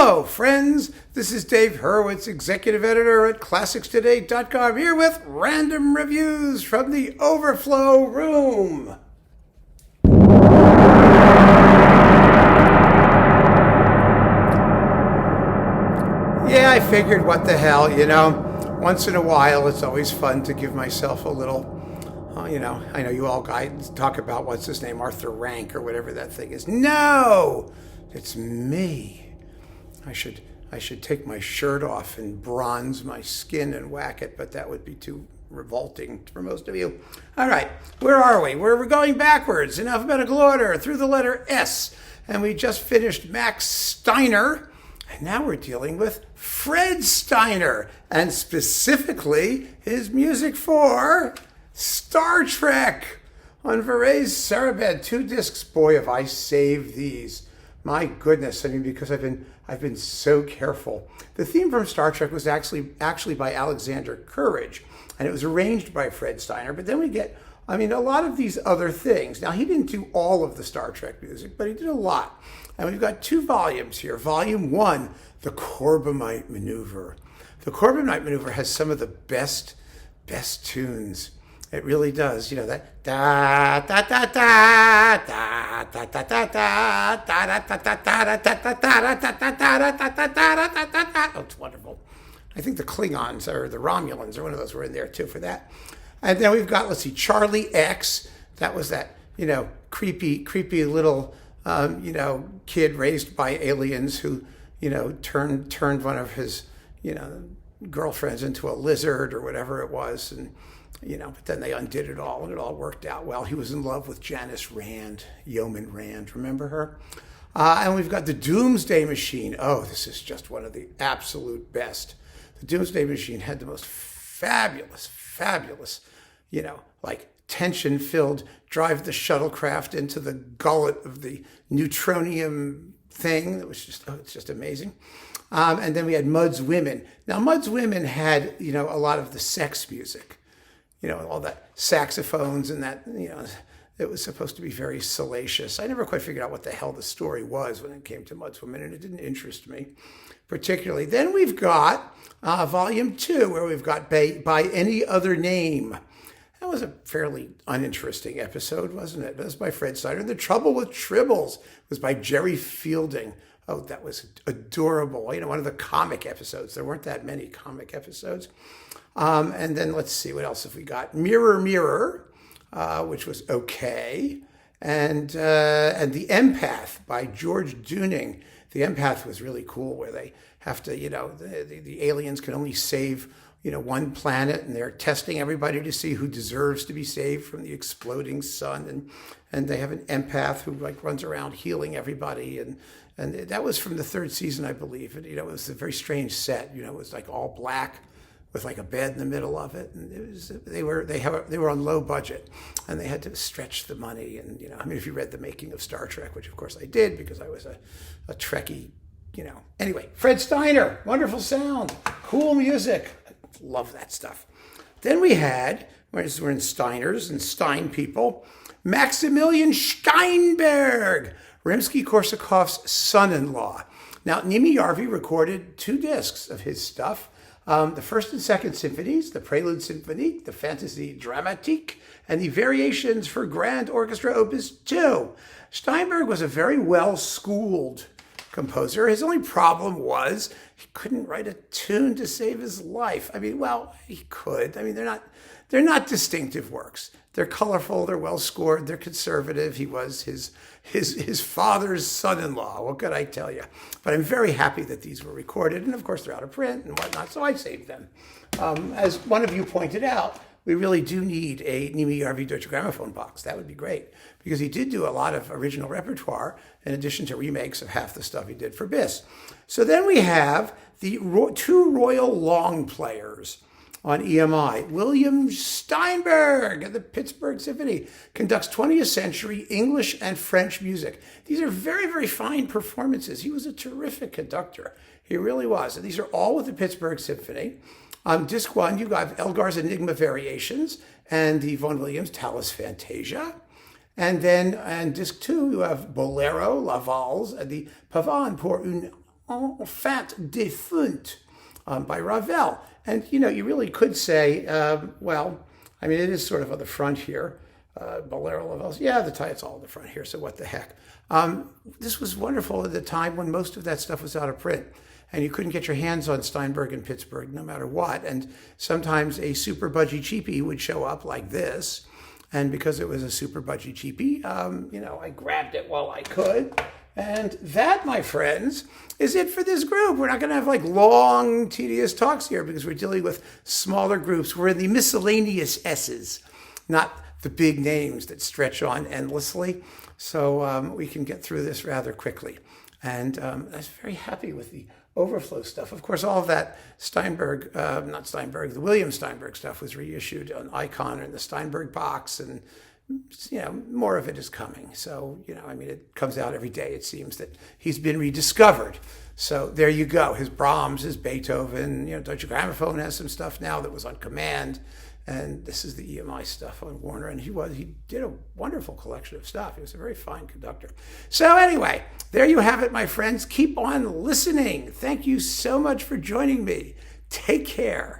Hello, friends. This is Dave Hurwitz, executive editor at ClassicsToday.com, here with random reviews from the Overflow Room. Yeah, I figured, what the hell, once in a while it's always fun to give myself a little, I know you all guys talk about, what's his name, Arthur Rank or whatever that thing is. No, it's me. I should take my shirt off and bronze my skin and whack it, but that would be too revolting for most of you. All right, where are we? We're going backwards in alphabetical order through the letter S, and we just finished Max Steiner, and now we're dealing with Fred Steiner, and specifically his music for Star Trek on Varese Sarabed, 2 discs. Boy, have I saved these. My goodness, because I've been so careful. The theme from Star Trek was actually by Alexander Courage, and it was arranged by Fred Steiner. But then we get, a lot of these other things. Now, he didn't do all of the Star Trek music, but he did a lot. And we've got 2 volumes here. Volume 1, The Corbomite Maneuver. The Corbomite Maneuver has some of the best tunes. It really does. That da da da da da da da da da da da da da da. Oh, it's wonderful. I think the Klingons or the Romulans or one of those were in there too for that. And then we've got, let's see, Charlie X. That was that, creepy little, kid raised by aliens who, turned one of his, girlfriends into a lizard or whatever it was. And, but then they undid it all, and it all worked out well. He was in love with Janice Rand, Yeoman Rand, remember her? And we've got the Doomsday Machine. Oh, this is just one of the absolute best. The Doomsday Machine had the most fabulous, tension-filled drive the shuttlecraft into the gullet of the neutronium thing. That was it's just amazing. And then we had Mudd's Women. Now, Mudd's Women had, a lot of the sex music. All that saxophones and that, it was supposed to be very salacious. I never quite figured out what the hell the story was when it came to Mudd's Women, and it didn't interest me particularly. Then we've got Volume 2, where we've got By Any Other Name. That was a fairly uninteresting episode, wasn't it? That was by Fred Steiner. The Trouble with Tribbles was by Jerry Fielding. Oh, that was adorable. One of the comic episodes. There weren't that many comic episodes. And then let's see, what else have we got? Mirror, Mirror, which was okay. And The Empath by George Dooning. The Empath was really cool, where they have to, the aliens can only save, one planet, and they're testing everybody to see who deserves to be saved from the exploding sun. And they have an empath who runs around healing everybody. And that was from the 3rd season, I believe. And, it was a very strange set. It was all black with a bed in the middle of it. And they were on low budget, and they had to stretch the money. And, if you read The Making of Star Trek, which of course I did because I was a Trekkie, Anyway, Fred Steiner, wonderful sound, cool music. I love that stuff. Then we had, we're in Steiners and Stein people, Maximilian Steinberg, Rimsky-Korsakov's son-in-law. Now, Nimi Yarvi recorded 2 discs of his stuff. The 1st and 2nd symphonies, the Prelude Symphonique, the Fantasie Dramatique, and the Variations for Grand Orchestra Opus 2. Steinberg was a very well-schooled composer. His only problem was he couldn't write a tune to save his life. He could. They're not distinctive works. They're colorful, they're well-scored, they're conservative. He was his father's son-in-law. What could I tell you? But I'm very happy that these were recorded, and of course they're out of print and whatnot, so I saved them. As one of you pointed out, we really do need a Nimi Yarvi Deutsche Grammophon box. That would be great, because he did do a lot of original repertoire in addition to remakes of half the stuff he did for Bis. So then we have the 2 royal long players on EMI. William Steinberg at the Pittsburgh Symphony conducts 20th century English and French music. These are very, very fine performances. He was a terrific conductor. He really was. And these are all with the Pittsburgh Symphony. Disc 1, you've got Elgar's Enigma Variations and the Vaughan Williams Tallis Fantasia. And then on disc 2, you have Bolero, La Valse, and the Pavane pour une Enfant défunt by Ravel. And, you really could say, well, I mean, it is sort of on the front here. Bolero Lavels, yeah, it's all on the front here, so what the heck. This was wonderful at the time when most of that stuff was out of print. And you couldn't get your hands on Steinberg in Pittsburgh no matter what. And sometimes a super budgie cheapie would show up like this. And because it was a super budgie cheapie, I grabbed it while I could. And that, my friends, is it for this group. We're not going to have like long, tedious talks here because we're dealing with smaller groups. We're in the miscellaneous S's, not the big names that stretch on endlessly. So we can get through this rather quickly. And I was very happy with the Overflow stuff. Of course, all of that the William Steinberg stuff was reissued on Icon and the Steinberg box, and more of it is coming. So, it comes out every day. It seems that he's been rediscovered. So there you go. His Brahms, his Beethoven, Deutsche Grammophon has some stuff now that was on command. And this is the EMI stuff on Warner. And he did a wonderful collection of stuff. He was a very fine conductor. So anyway, there you have it, my friends. Keep on listening. Thank you so much for joining me. Take care.